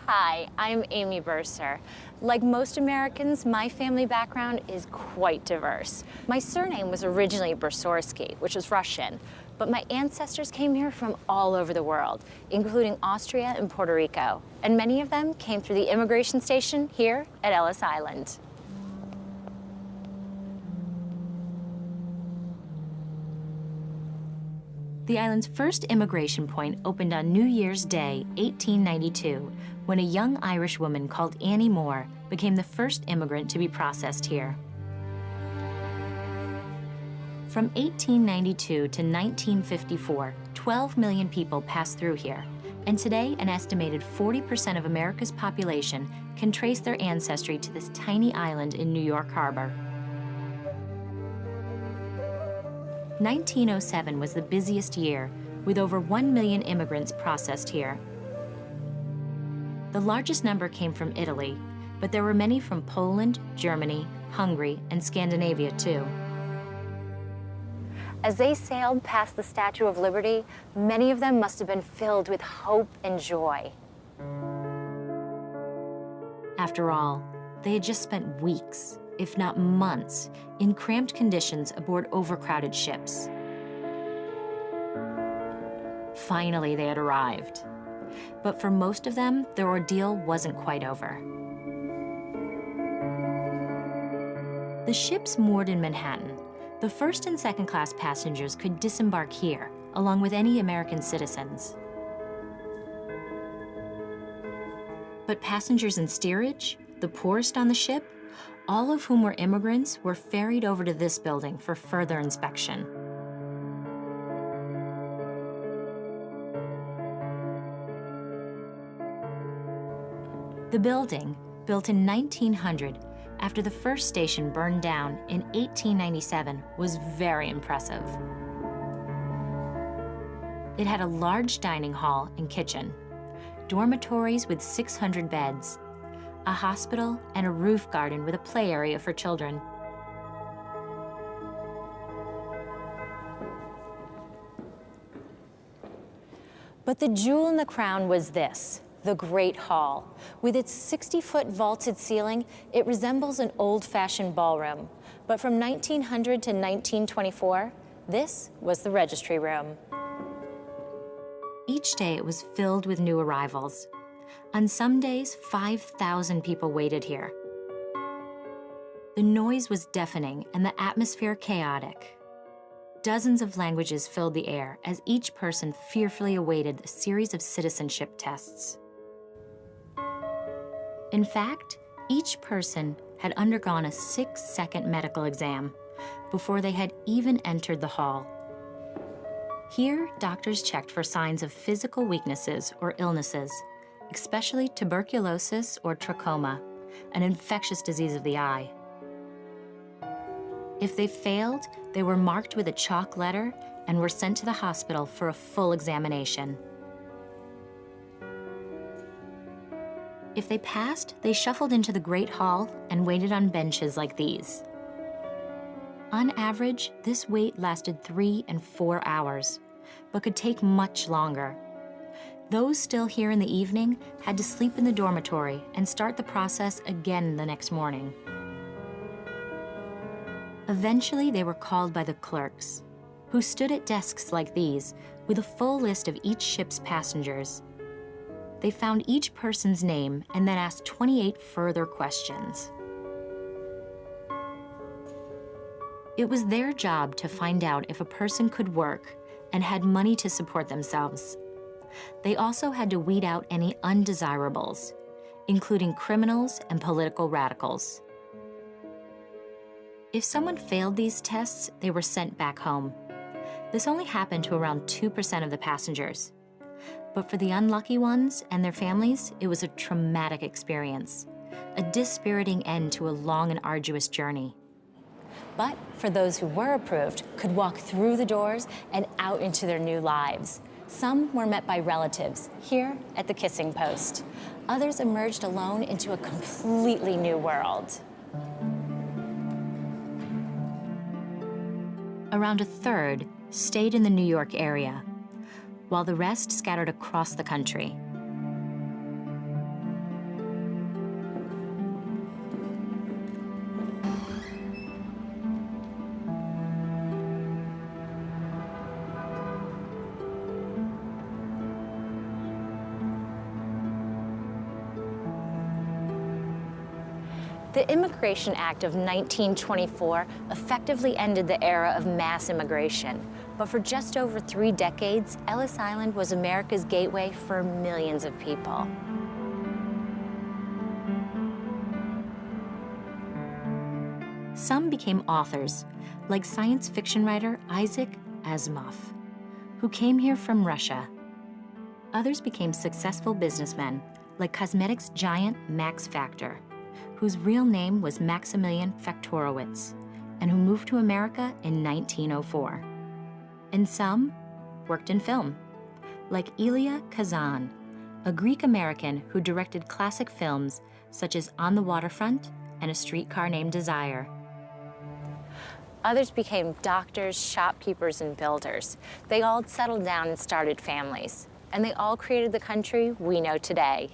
Hi, I'm Amy Burser. Like most Americans, my family background is quite diverse. My surname was originally Bersorsky, which is Russian, but my ancestors came here from all over the world, including Austria and Puerto Rico, and many of them came through the immigration station here at Ellis Island. The island's first immigration point opened on New Year's Day, 1892, when a young Irish woman called Annie Moore became the first immigrant to be processed here. From 1892 to 1954, 12 million people passed through here, and today an estimated 40% of America's population can trace their ancestry to this tiny island in New York Harbor. 1907 was the busiest year, with over 1 million immigrants processed here. The largest number came from Italy, but there were many from Poland, Germany, Hungary, and Scandinavia too. As they sailed past the Statue of Liberty, many of them must have been filled with hope and joy. After all, they had just spent weeks, if not months, in cramped conditions aboard overcrowded ships. Finally, they had arrived. But for most of them, their ordeal wasn't quite over. The ships moored in Manhattan. The first and second class passengers could disembark here, along with any American citizens. But passengers in steerage, the poorest on the ship, all of whom were immigrants, were ferried over to this building for further inspection. The building, built in 1900, after the first station burned down in 1897, was very impressive. It had a large dining hall and kitchen, dormitories with 600 beds, a hospital, and a roof garden with a play area for children. But the jewel in the crown was this, the Great Hall. With its 60-foot vaulted ceiling, it resembles an old-fashioned ballroom. But from 1900 to 1924, this was the registry room. Each day it was filled with new arrivals. On some days, 5,000 people waited here. The noise was deafening and the atmosphere chaotic. Dozens of languages filled the air as each person fearfully awaited a series of citizenship tests. In fact, each person had undergone a 6-second medical exam before they had even entered the hall. Here, doctors checked for signs of physical weaknesses or illnesses, especially tuberculosis or trachoma, an infectious disease of the eye. If they failed, they were marked with a chalk letter and were sent to the hospital for a full examination. If they passed, they shuffled into the Great Hall and waited on benches like these. On average, this wait lasted 3 and 4 hours, but could take much longer. Those still here in the evening had to sleep in the dormitory and start the process again the next morning. Eventually, they were called by the clerks, who stood at desks like these with a full list of each ship's passengers. They found each person's name and then asked 28 further questions. It was their job to find out if a person could work and had money to support themselves. They also had to weed out any undesirables, including criminals and political radicals. If someone failed these tests, they were sent back home. This only happened to around 2% of the passengers. But for the unlucky ones and their families, it was a traumatic experience, a dispiriting end to a long and arduous journey. But for those who were approved, could walk through the doors and out into their new lives. Some were met by relatives here at the kissing post. Others emerged alone into a completely new world. Around a third stayed in the New York area, while the rest scattered across the country. The Immigration Act of 1924 effectively ended the era of mass immigration. But for just over 3 decades, Ellis Island was America's gateway for millions of people. Some became authors, like science fiction writer Isaac Asimov, who came here from Russia. Others became successful businessmen, like cosmetics giant Max Factor, whose real name was Maximilian Faktorowicz, and who moved to America in 1904. And some worked in film, like Elia Kazan, a Greek-American who directed classic films such as On the Waterfront and A Streetcar Named Desire. Others became doctors, shopkeepers, and builders. They all settled down and started families, and they all created the country we know today.